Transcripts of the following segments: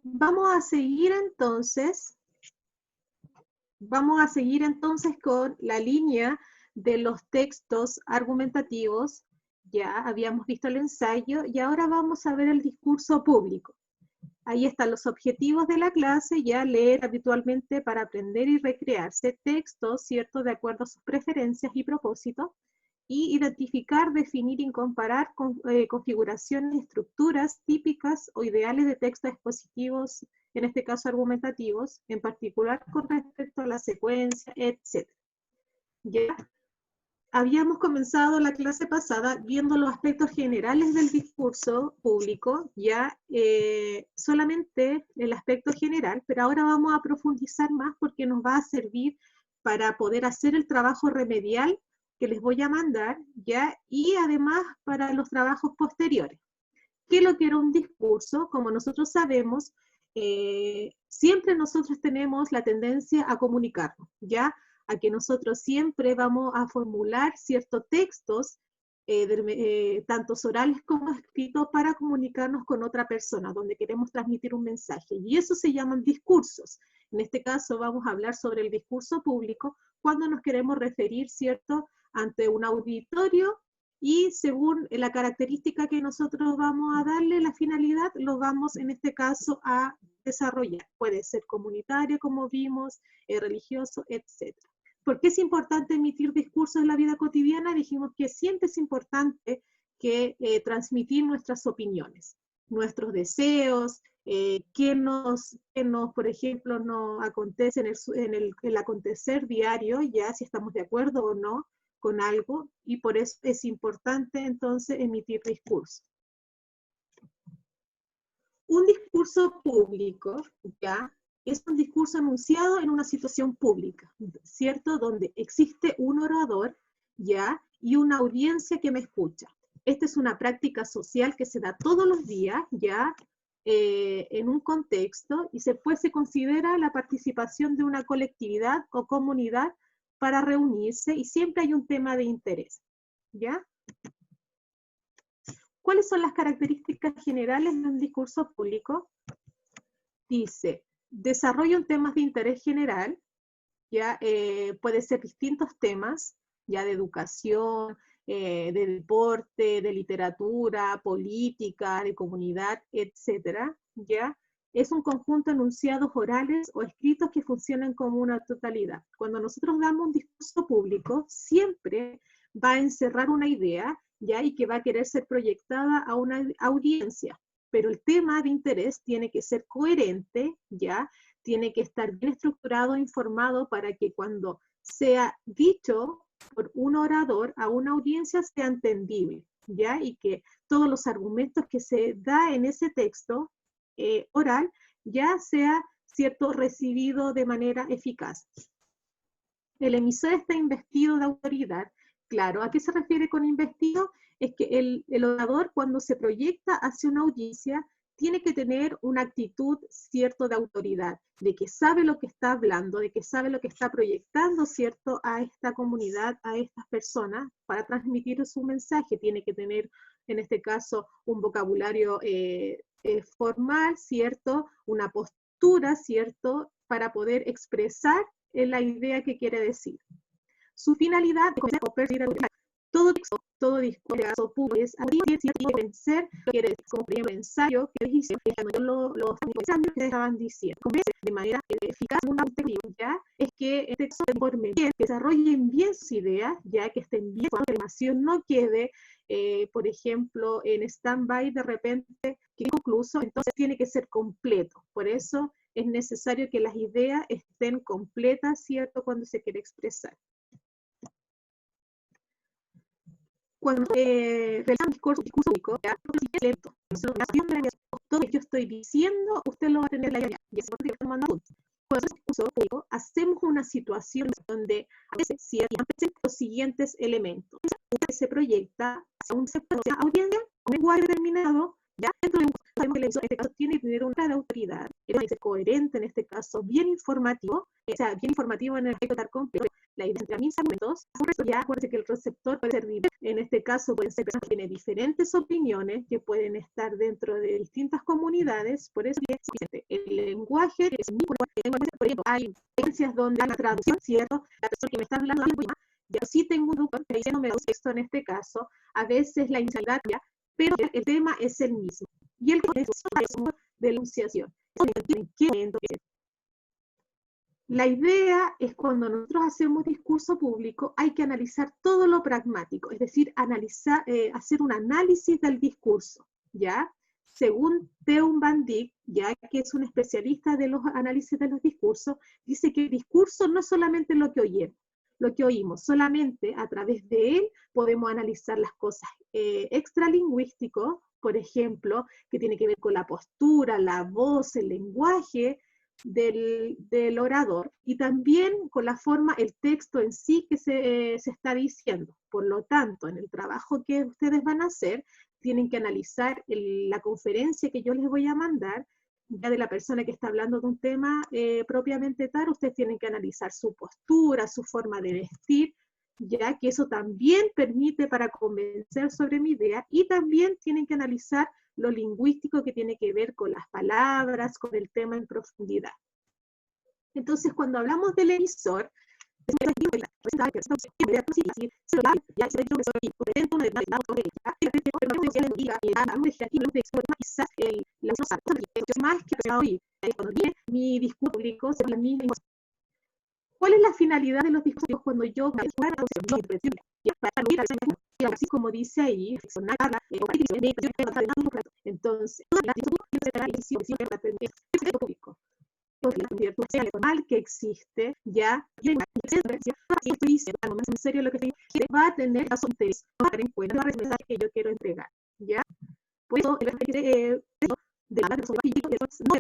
Vamos a seguir entonces con la línea de los textos argumentativos. Ya habíamos visto el ensayo y ahora vamos a ver el discurso público. Ahí están los objetivos de la clase, ya leer habitualmente para aprender y recrearse textos, ¿cierto?, de acuerdo a sus preferencias y propósitos, y identificar, definir y comparar configuraciones y estructuras típicas o ideales de textos expositivos, en este caso argumentativos, en particular con respecto a la secuencia, etc. Ya habíamos comenzado la clase pasada viendo los aspectos generales del discurso público, ya solamente el aspecto general, pero ahora vamos a profundizar más porque nos va a servir para poder hacer el trabajo remedial que les voy a mandar, ya, y además para los trabajos posteriores. ¿Qué es lo que era un discurso? Como nosotros sabemos, siempre nosotros tenemos la tendencia a comunicarnos, ¿ya? A que nosotros siempre vamos a formular ciertos textos, tantos orales como escritos, para comunicarnos con otra persona, donde queremos transmitir un mensaje. Y eso se llaman discursos. En este caso vamos a hablar sobre el discurso público cuando nos queremos referir, ¿cierto?, ante un auditorio, y según la característica que nosotros vamos a darle, la finalidad, lo vamos en este caso a desarrollar. Puede ser comunitario, como vimos, religioso, etc. ¿Por qué es importante emitir discursos en la vida cotidiana? Dijimos que siempre es importante que transmitir nuestras opiniones, nuestros deseos, por ejemplo, nos acontece en el acontecer diario, ya si estamos de acuerdo o no con algo, y por eso es importante entonces emitir discursos. Un discurso público, ya, es un discurso anunciado en una situación pública, ¿cierto? Donde existe un orador, ya, y una audiencia que me escucha. Esta es una práctica social que se da todos los días, ya, en un contexto, y se considera la participación de una colectividad o comunidad para reunirse, y siempre hay un tema de interés, ¿ya? ¿Cuáles son las características generales de un discurso público? Dice, desarrolla un tema de interés general, ya puede ser distintos temas, ya de educación, de deporte, de literatura, política, de comunidad, etcétera, ya. Es un conjunto de enunciados orales o escritos que funcionan como una totalidad. Cuando nosotros damos un discurso público, siempre va a encerrar una idea, ya, y que va a querer ser proyectada a una audiencia. Pero el tema de interés tiene que ser coherente, ya, tiene que estar bien estructurado e informado para que cuando sea dicho por un orador a una audiencia sea entendible, ¿ya? Y que todos los argumentos que se da en ese texto oral ya sea, ¿cierto?, recibido de manera eficaz. El emisor está investido de autoridad. Claro, ¿a qué se refiere con investido? Es que el orador, cuando se proyecta hacia una audiencia, tiene que tener una actitud, ¿cierto?, de autoridad, de que sabe lo que está hablando, de que sabe lo que está proyectando, ¿cierto?, a esta comunidad, a estas personas, para transmitir su mensaje. Tiene que tener, en este caso, un vocabulario formal, ¿cierto?, una postura, ¿cierto?, para poder expresar la idea que quiere decir. Su finalidad es todo texto, todo discurso público es convencer, quiere decir, como por ejemplo el ensayo que les hice, los ensayos que estaban diciendo, de manera eficaz una ya es que este texto se informe bien, que desarrollen bien sus ideas, ya que estén bien, que la información no quede, por ejemplo, en stand-by de repente, que inconcluso, entonces tiene que ser completo. Por eso es necesario que las ideas estén completas, ¿cierto?, cuando se quiere expresar. Cuando realizamos un discurso público, es lento. Todo lo que yo estoy diciendo, usted lo va a tener la idea. Y es porque estamos mandando puntos. Cuando hacemos un discurso público, hacemos una situación donde a veces aparecen los siguientes elementos. Usted se proyecta hacia un sector de audiencia, con un lenguaje determinado, ya dentro de un sabemos que el emisor en este caso tiene que tener una de autoridad, tiene que ser coherente en este caso, bien informativo, o sea, bien informativo en el aspecto de estar completo. La idea entre mis argumentos, ya acuérdense que el receptor puede ser diverso. En este caso pueden ser personas que tienen diferentes opiniones, que pueden estar dentro de distintas comunidades, por eso es suficiente. lenguaje, por ejemplo, hay experiencias donde hay una traducción, ¿cierto? La persona que me está hablando del idioma, ya sí tengo un traductor diciéndome un texto en este caso, a veces la inicialidad cambia, pero el tema es el mismo. Y el contexto es de enunciación. ¿En qué momento? La idea es cuando nosotros hacemos discurso público, hay que analizar todo lo pragmático, es decir, analizar, hacer un análisis del discurso, ¿ya? Según Teun Van Dijk, ya que es un especialista de los análisis de los discursos, dice que el discurso no es solamente lo que oímos, solamente a través de él podemos analizar las cosas extralingüísticos, por ejemplo, que tiene que ver con la postura, la voz, el lenguaje, del orador y también con la forma, el texto en sí que se está diciendo. Por lo tanto, en el trabajo que ustedes van a hacer, tienen que analizar la conferencia que yo les voy a mandar, ya de la persona que está hablando de un tema propiamente tal, ustedes tienen que analizar su postura, su forma de vestir, ya que eso también permite para convencer sobre mi idea, y también tienen que analizar lo lingüístico que tiene que ver con las palabras, con el tema en profundidad. Entonces, cuando hablamos del emisor, mi discurso público será la misma. ¿Cuál es la finalidad de los discursos cuando yo así como dice ahí, entonces, formal que existe, ya, y estoy diciendo, en serio lo que estoy diciendo, va a tener caso interés para en cuenta el mensaje que yo quiero entregar, ya. Por eso, de la persona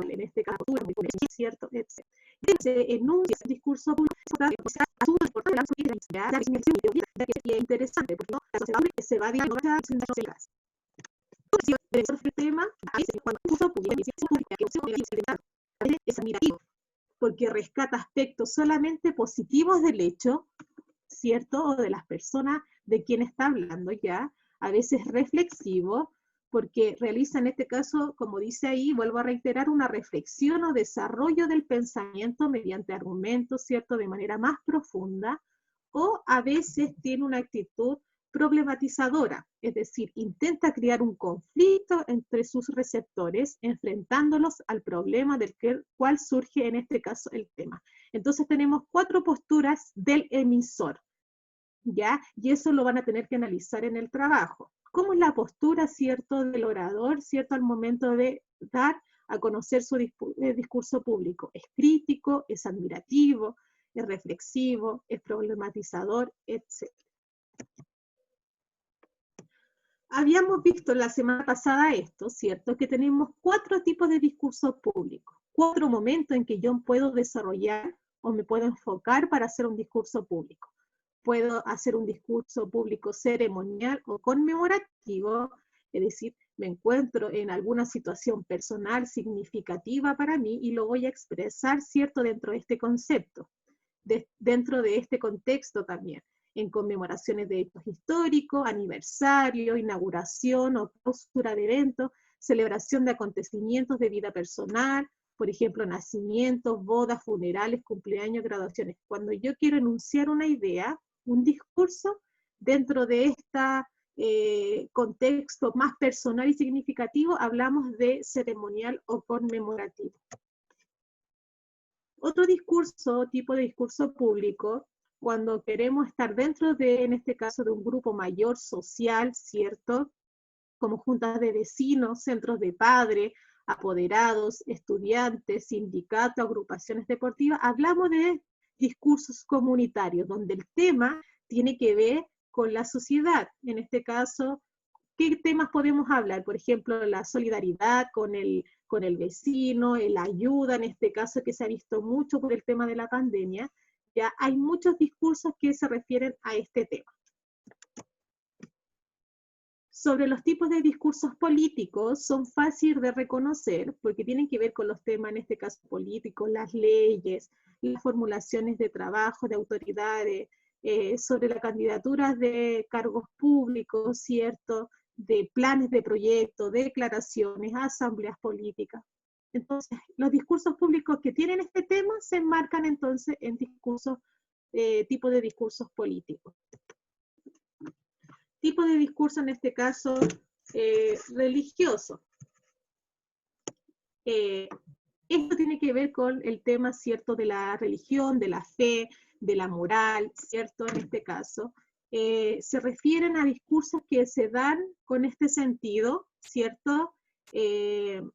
en este caso, cierto, etc. Se enuncia el discurso público, es interesante, porque se va a diagnosticar el tema, cuando el discurso público es admirativo, porque rescata aspectos solamente positivos del hecho, ¿cierto? O de las personas de quien está hablando ya, a veces reflexivo, porque realiza en este caso, como dice ahí, vuelvo a reiterar, una reflexión o desarrollo del pensamiento mediante argumentos, ¿cierto? De manera más profunda, o a veces tiene una actitud problematizadora, es decir, intenta crear un conflicto entre sus receptores, enfrentándolos al problema del cual surge en este caso el tema. Entonces tenemos 4 posturas del emisor, ¿ya? Y eso lo van a tener que analizar en el trabajo. ¿Cómo es la postura, cierto, del orador, cierto, al momento de dar a conocer su discurso público? ¿Es crítico, es admirativo, es reflexivo, es problematizador, etcétera? Habíamos visto la semana pasada esto, ¿cierto? Que tenemos 4 tipos de discurso público, 4 momentos en que yo puedo desarrollar o me puedo enfocar para hacer un discurso público. Puedo hacer un discurso público ceremonial o conmemorativo, es decir, me encuentro en alguna situación personal significativa para mí y lo voy a expresar, ¿cierto?, dentro de este concepto, dentro de este contexto también, en conmemoraciones de hechos históricos, aniversario, inauguración o clausura de eventos, celebración de acontecimientos de vida personal, por ejemplo, nacimientos, bodas, funerales, cumpleaños, graduaciones. Cuando yo quiero enunciar una idea, un discurso, dentro de este contexto más personal y significativo, hablamos de ceremonial o conmemorativo. Otro discurso, tipo de discurso público, cuando queremos estar dentro de, en este caso, de un grupo mayor social, ¿cierto? Como juntas de vecinos, centros de padres, apoderados, estudiantes, sindicatos, agrupaciones deportivas, hablamos de discursos comunitarios, donde el tema tiene que ver con la sociedad. En este caso, ¿qué temas podemos hablar? Por ejemplo, la solidaridad con el vecino, la ayuda, en este caso que se ha visto mucho por el tema de la pandemia. Ya hay muchos discursos que se refieren a este tema. Sobre los tipos de discursos políticos, son fáciles de reconocer porque tienen que ver con los temas, en este caso políticos, las leyes, las formulaciones de trabajo de autoridades, sobre las candidaturas de cargos públicos, ¿cierto?, de planes de proyecto, declaraciones, asambleas políticas. Entonces, los discursos públicos que tienen este tema se enmarcan entonces en discursos, tipo de discursos políticos. Tipo de discurso en este caso religioso. Esto tiene que ver con el tema, ¿cierto?, de la religión, de la fe, de la moral, ¿cierto?, en este caso. Se refieren a discursos que se dan con este sentido, ¿cierto? El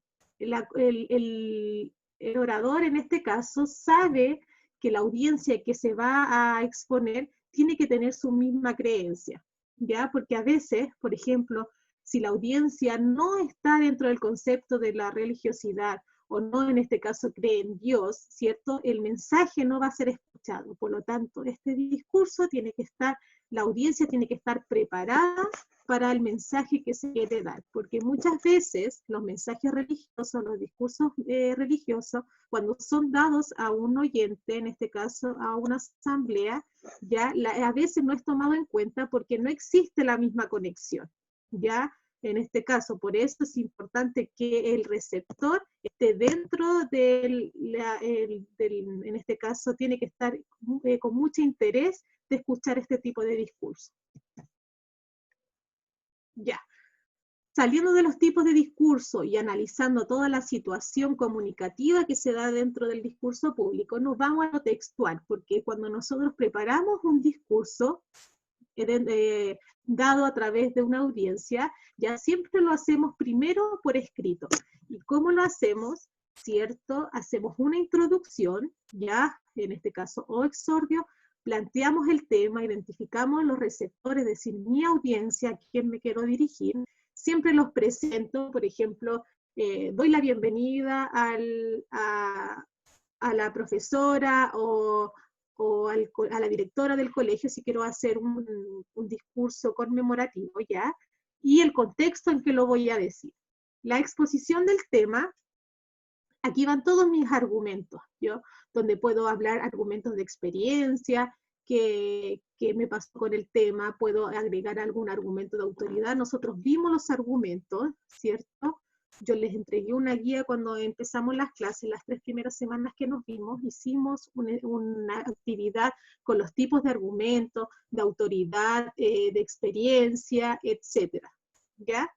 orador en este caso sabe que la audiencia que se va a exponer tiene que tener su misma creencia, ¿ya? Porque a veces, por ejemplo, si la audiencia no está dentro del concepto de la religiosidad o no en este caso cree en Dios, ¿cierto? El mensaje no va a ser escuchado. Por lo tanto, este discurso tiene que estar, la audiencia tiene que estar preparada para el mensaje que se quiere dar, porque muchas veces los mensajes religiosos, los discursos religiosos, cuando son dados a un oyente, en este caso a una asamblea, ya a veces no es tomado en cuenta porque no existe la misma conexión, ¿ya? En este caso, por eso es importante que el receptor esté dentro en este caso, tiene que estar con mucho interés de escuchar este tipo de discurso. Ya. Saliendo de los tipos de discurso y analizando toda la situación comunicativa que se da dentro del discurso público, nos vamos a lo textual, porque cuando nosotros preparamos un discurso dado a través de una audiencia, ya siempre lo hacemos primero por escrito. ¿Y cómo lo hacemos? ¿Cierto? Hacemos una introducción, ya, en este caso, o exordio, planteamos el tema, identificamos los receptores, es decir, mi audiencia, a quién me quiero dirigir, siempre los presento, por ejemplo, doy la bienvenida a la profesora o a la directora del colegio si quiero hacer un discurso conmemorativo, ¿ya? Y el contexto en que lo voy a decir. La exposición del tema, aquí van todos mis argumentos, ¿yo? Donde puedo hablar argumentos de experiencia, que me pasó con el tema, puedo agregar algún argumento de autoridad. Nosotros vimos los argumentos, ¿cierto? Yo les entregué una guía cuando empezamos las clases, las 3 primeras semanas que nos vimos, hicimos una actividad con los tipos de argumentos, de autoridad, de experiencia, etcétera, ¿ya?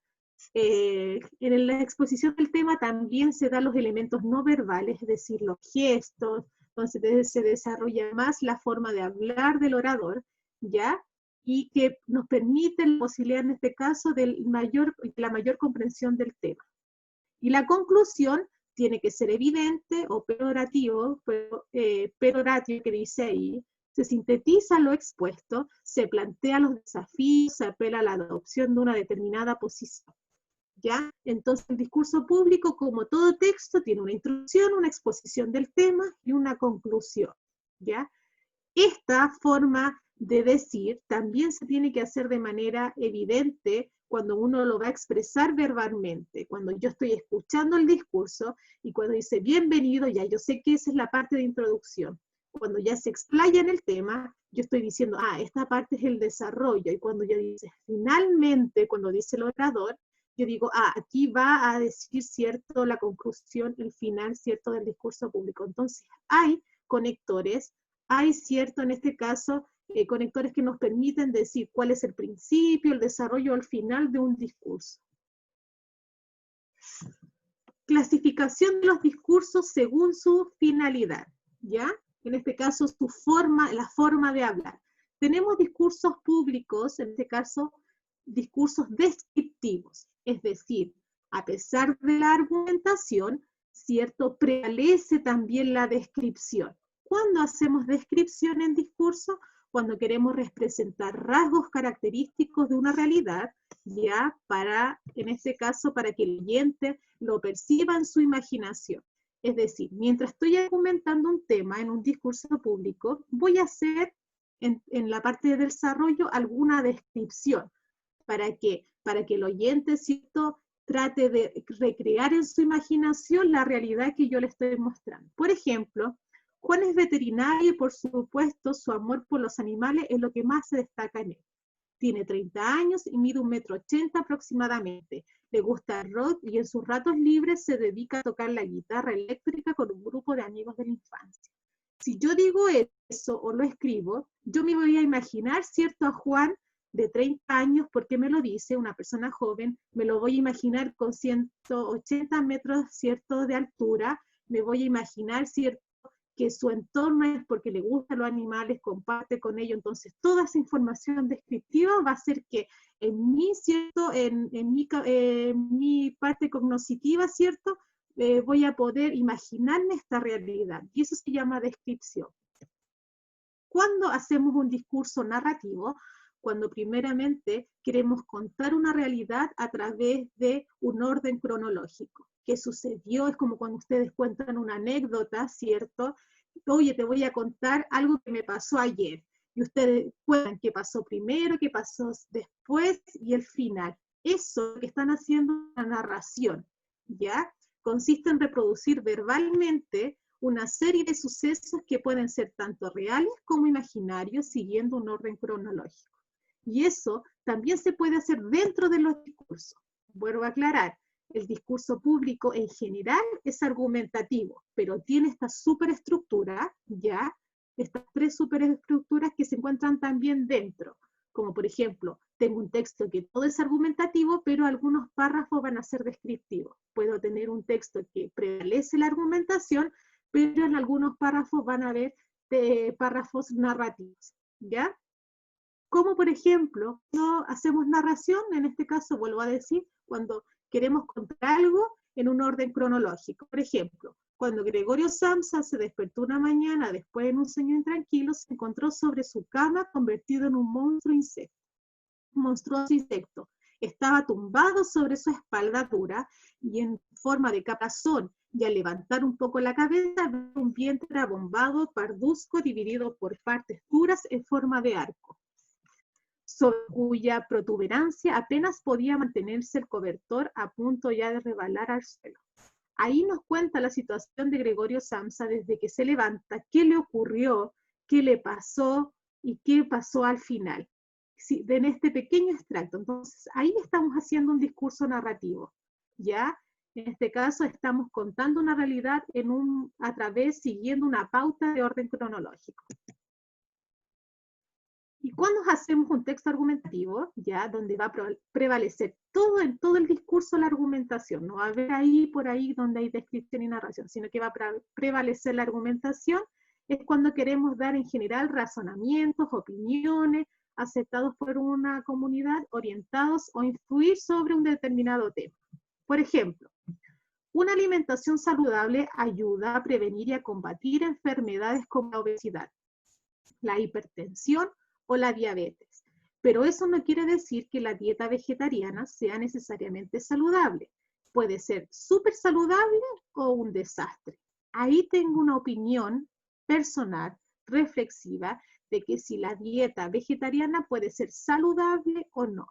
En la exposición del tema también se dan los elementos no verbales, es decir, los gestos, entonces se desarrolla más la forma de hablar del orador, ¿ya? Y que nos permite la posibilidad en este caso de la mayor comprensión del tema. Y la conclusión tiene que ser evidente o perorativo, peroratio que dice ahí, se sintetiza lo expuesto, se plantea los desafíos, se apela a la adopción de una determinada posición. ¿Ya? Entonces el discurso público, como todo texto, tiene una introducción, una exposición del tema y una conclusión, ¿ya? Esta forma de decir también se tiene que hacer de manera evidente cuando uno lo va a expresar verbalmente, cuando yo estoy escuchando el discurso y cuando dice bienvenido, ya yo sé que esa es la parte de introducción. Cuando ya se explaya en el tema, yo estoy diciendo, esta parte es el desarrollo, y cuando ya dice finalmente, cuando dice el orador, yo digo, aquí va a decir, ¿cierto?, la conclusión, el final, ¿cierto?, del discurso público. Entonces, hay conectores, hay, ¿cierto?, en este caso, conectores que nos permiten decir cuál es el principio, el desarrollo, el final de un discurso. Clasificación de los discursos según su finalidad, ¿ya? En este caso, la forma de hablar. Tenemos discursos públicos, en este caso, discursos descriptivos, es decir, a pesar de la argumentación, ¿cierto?, prevalece también la descripción. ¿Cuándo hacemos descripción en discurso? Cuando queremos representar rasgos característicos de una realidad, ya en este caso, para que el oyente lo perciba en su imaginación. Es decir, mientras estoy argumentando un tema en un discurso público, voy a hacer en la parte de desarrollo alguna descripción. ¿Para qué? Para que el oyente, ¿cierto?, trate de recrear en su imaginación la realidad que yo le estoy mostrando. Por ejemplo, Juan es veterinario y por supuesto su amor por los animales es lo que más se destaca en él. Tiene 30 años y mide 1,80 m aproximadamente. le gusta el rock y en sus ratos libres se dedica a tocar la guitarra eléctrica con un grupo de amigos de la infancia. Si yo digo eso o lo escribo, yo me voy a imaginar, ¿cierto?, a Juan de 30 años, porque me lo dice, una persona joven, me lo voy a imaginar con 180 metros, ¿cierto?, de altura, me voy a imaginar, ¿cierto?, que su entorno es porque le gustan los animales, comparte con ellos, entonces toda esa información descriptiva va a hacer que en mí, ¿cierto?, en mi parte cognitiva, ¿cierto?, voy a poder imaginarme esta realidad, y eso se llama descripción. Cuando hacemos un discurso narrativo, cuando primeramente queremos contar una realidad a través de un orden cronológico. ¿Qué sucedió? Es como cuando ustedes cuentan una anécdota, ¿cierto? Oye, te voy a contar algo que me pasó ayer. Y ustedes cuentan qué pasó primero, qué pasó después y el final. Eso que están haciendo es una narración, ¿ya? Consiste en reproducir verbalmente una serie de sucesos que pueden ser tanto reales como imaginarios, siguiendo un orden cronológico. Y eso también se puede hacer dentro de los discursos. Vuelvo a aclarar, el discurso público en general es argumentativo, pero tiene esta superestructura, ¿ya? Estas tres superestructuras que se encuentran también dentro. Como por ejemplo, tengo un texto que todo es argumentativo, pero algunos párrafos van a ser descriptivos. Puedo tener un texto que prevalece la argumentación, pero en algunos párrafos van a haber párrafos narrativos, ¿ya? Como por ejemplo, no hacemos narración, en este caso vuelvo a decir, cuando queremos contar algo en un orden cronológico. Por ejemplo, cuando Gregorio Samsa se despertó una mañana después de un sueño intranquilo, se encontró sobre su cama convertido en un monstruoso insecto. Estaba tumbado sobre su espalda dura y en forma de caparazón, y al levantar un poco la cabeza, un vientre abombado, parduzco, dividido por partes duras en forma de arco, sobre cuya protuberancia apenas podía mantenerse el cobertor, a punto ya de rebalar al suelo. Ahí nos cuenta la situación de Gregorio Samsa desde que se levanta, qué le ocurrió, qué le pasó y qué pasó al final. Sí, en este pequeño extracto. Entonces, ahí estamos haciendo un discurso narrativo, ¿ya? En este caso, estamos contando una realidad a través, siguiendo una pauta de orden cronológico. Y cuando hacemos un texto argumentativo, ya, donde va a prevalecer en todo el discurso la argumentación, no va a haber ahí por ahí donde hay descripción y narración, sino que va a prevalecer la argumentación, es cuando queremos dar en general razonamientos, opiniones, aceptados por una comunidad, orientados o influir sobre un determinado tema. Por ejemplo, una alimentación saludable ayuda a prevenir y a combatir enfermedades como la obesidad, la hipertensión o la diabetes. Pero eso no quiere decir que la dieta vegetariana sea necesariamente saludable. Puede ser súper saludable o un desastre. Ahí tengo una opinión personal, reflexiva, de que si la dieta vegetariana puede ser saludable o no.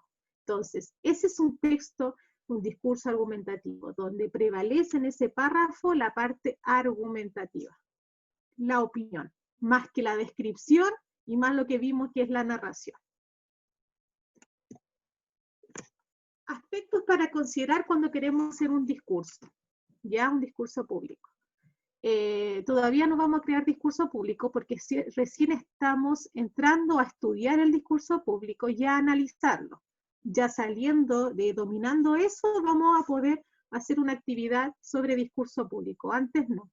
Entonces, ese es un texto, un discurso argumentativo, donde prevalece en ese párrafo la parte argumentativa, la opinión, más que la descripción y más lo que vimos que es la narración. Aspectos para considerar cuando queremos hacer un discurso, ya un discurso público. Todavía no vamos a crear discurso público porque recién estamos entrando a estudiar el discurso público y a analizarlo. Ya dominando eso, vamos a poder hacer una actividad sobre discurso público. Antes no.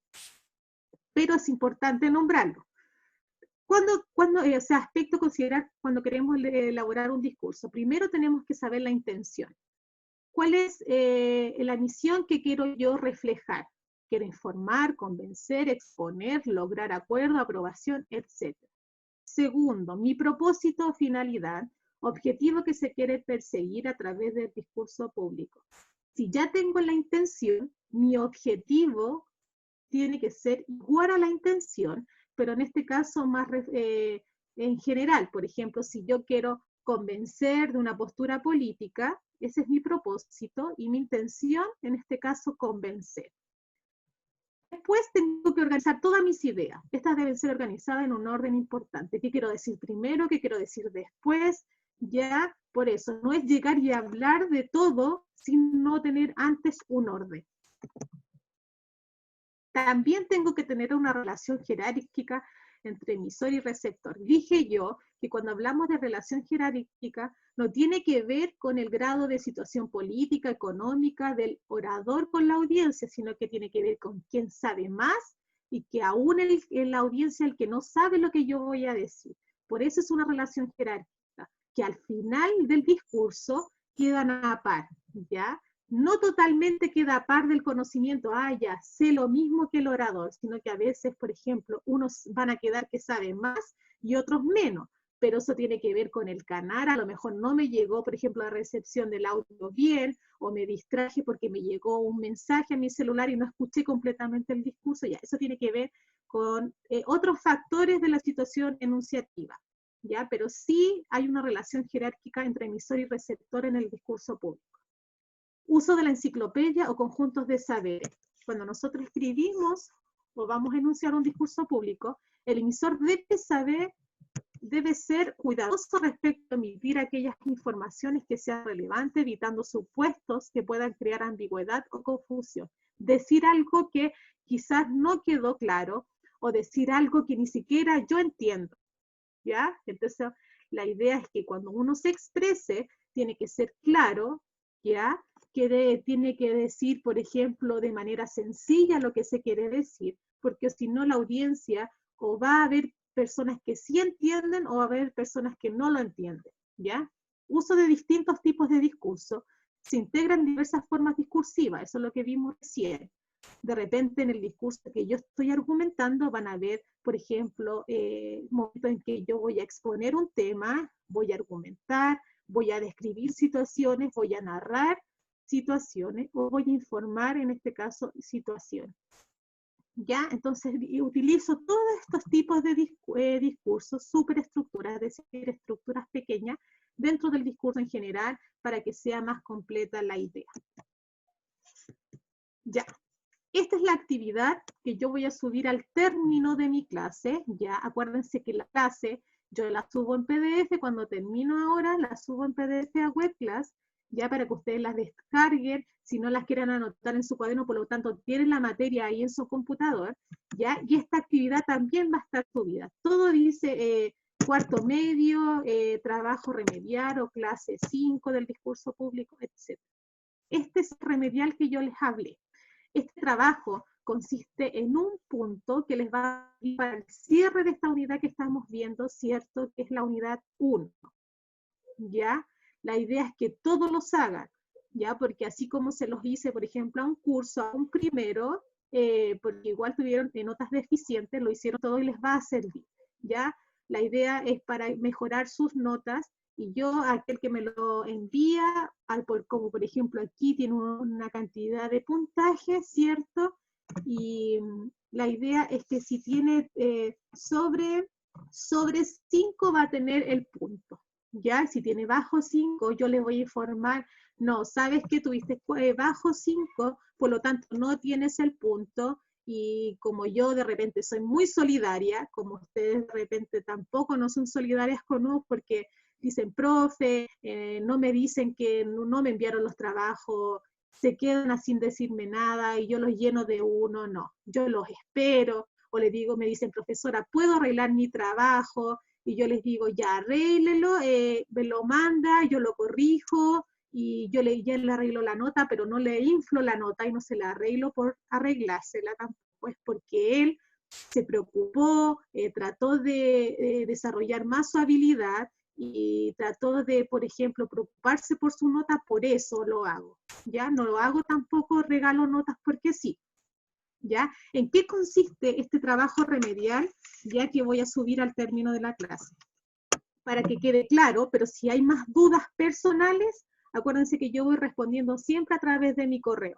Pero es importante nombrarlo. O sea, aspecto a considerar cuando queremos elaborar un discurso. Primero tenemos que saber la intención. ¿Cuál es la misión que quiero yo reflejar? Quiero informar, convencer, exponer, lograr acuerdo, aprobación, etc. Segundo, mi propósito o finalidad, objetivo que se quiere perseguir a través del discurso público. Si ya tengo la intención, mi objetivo tiene que ser igual a la intención, pero en este caso más en general. Por ejemplo, si yo quiero convencer de una postura política, ese es mi propósito y mi intención, en este caso, convencer. Después tengo que organizar todas mis ideas. Estas deben ser organizadas en un orden importante. ¿Qué quiero decir primero? ¿Qué quiero decir después? Ya, por eso, no es llegar y hablar de todo sin no tener antes un orden. También tengo que tener una relación jerárquica entre emisor y receptor. Dije yo que cuando hablamos de relación jerárquica no tiene que ver con el grado de situación política, económica del orador con la audiencia, sino que tiene que ver con quién sabe más y que aún en la audiencia el que no sabe lo que yo voy a decir. Por eso es una relación jerárquica, que al final del discurso quedan a par, ¿ya? No totalmente queda a par del conocimiento, ya sé lo mismo que el orador, sino que a veces, por ejemplo, unos van a quedar que saben más y otros menos, pero eso tiene que ver con el canal, a lo mejor no me llegó, por ejemplo, la recepción del audio bien, o me distraje porque me llegó un mensaje a mi celular y no escuché completamente el discurso, ya, eso tiene que ver con otros factores de la situación enunciativa, ya, pero sí hay una relación jerárquica entre emisor y receptor en el discurso público. Uso de la enciclopedia o conjuntos de saberes. Cuando nosotros escribimos o vamos a enunciar un discurso público, el emisor debe ser cuidadoso respecto a emitir aquellas informaciones que sean relevantes, evitando supuestos que puedan crear ambigüedad o confusión. Decir algo que quizás no quedó claro o decir algo que ni siquiera yo entiendo, ¿ya? Entonces, la idea es que cuando uno se exprese, tiene que ser claro, ¿ya? Tiene que decir, por ejemplo, de manera sencilla lo que se quiere decir, porque si no la audiencia o va a haber personas que sí entienden o va a haber personas que no lo entienden, ¿ya? Uso de distintos tipos de discurso. Se integran diversas formas discursivas, eso es lo que vimos recién. De repente en el discurso que yo estoy argumentando van a ver, por ejemplo, momentos en que yo voy a exponer un tema, voy a argumentar, voy a describir situaciones, voy a narrar situaciones o voy a informar, en este caso, situaciones. ¿Ya? Entonces utilizo todos estos tipos de discursos, superestructuras, es decir, estructuras pequeñas, dentro del discurso en general para que sea más completa la idea. Ya. Esta es la actividad que yo voy a subir al término de mi clase. Ya, acuérdense que la clase yo la subo en PDF, cuando termino ahora la subo en PDF a WebClass, ya para que ustedes las descarguen, si no las quieren anotar en su cuaderno, por lo tanto tienen la materia ahí en su computador, ya, y esta actividad también va a estar subida. Todo dice cuarto medio, trabajo remediar o clase 5 del discurso público, etc. Este es el remedial que yo les hablé. Este trabajo consiste en un punto que les va a ir para el cierre de esta unidad que estamos viendo, ¿cierto? Que es la unidad 1, ¿ya? La idea es que todos los hagan, ¿ya? Porque así como se los hice, por ejemplo, a un curso, a un primero, porque igual tuvieron notas deficientes, lo hicieron todo y les va a servir, ¿ya? La idea es para mejorar sus notas y yo, aquel que me lo envía, como por ejemplo aquí tiene una cantidad de puntaje, ¿cierto? Y la idea es que si tiene sobre 5 va a tener el punto, ¿ya? Si tiene bajo 5, yo les voy a informar, no, sabes que tuviste bajo 5, por lo tanto no tienes el punto, y como yo de repente soy muy solidaria, como ustedes de repente tampoco no son solidarias conmigo porque dicen, profe, no me dicen que no me enviaron los trabajos, se quedan sin decirme nada y yo los lleno de uno, no, yo los espero, o les digo, me dicen, profesora, ¿puedo arreglar mi trabajo? Y yo les digo, ya arréglelo, me lo manda, yo lo corrijo, y yo ya le arreglo la nota, pero no le inflo la nota y no se la arreglo por arreglársela tampoco, es porque él se preocupó, trató de desarrollar más su habilidad y trató de, por ejemplo, preocuparse por su nota, por eso lo hago, ¿ya? No lo hago tampoco, regalo notas porque sí, ¿ya? ¿En qué consiste este trabajo remedial? Ya que voy a subir al término de la clase. Para que quede claro, pero si hay más dudas personales, acuérdense que yo voy respondiendo siempre a través de mi correo.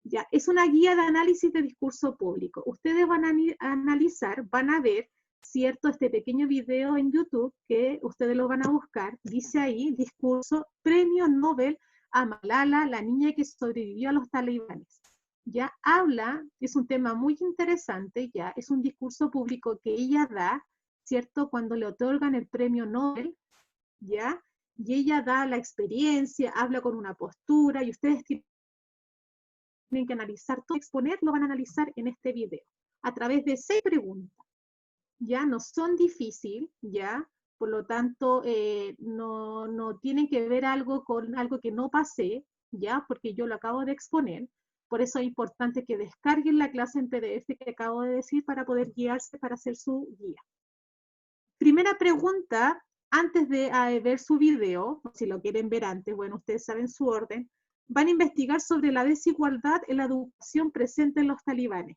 Ya, es una guía de análisis de discurso público. Ustedes van a analizar, van a ver, ¿cierto? Este pequeño video en YouTube que ustedes lo van a buscar. Dice ahí, discurso, premio Nobel a Malala, la niña que sobrevivió a los talibanes. Ya habla, es un tema muy interesante, ya es un discurso público que ella da, ¿cierto? Cuando le otorgan el premio Nobel ¿ya? Y ella da la experiencia, habla con una postura, y ustedes tienen que analizar todo, exponer, lo van a analizar en este video, a través de 6 preguntas. Ya no son difíciles, ya, por lo tanto, no tienen que ver algo con algo que no pasé, ya, porque yo lo acabo de exponer. Por eso es importante que descarguen la clase en PDF que acabo de decir para poder guiarse para hacer su guía. Primera pregunta, antes de ver su video, si lo quieren ver antes, bueno, ustedes saben su orden, van a investigar sobre la desigualdad en la educación presente en los talibanes.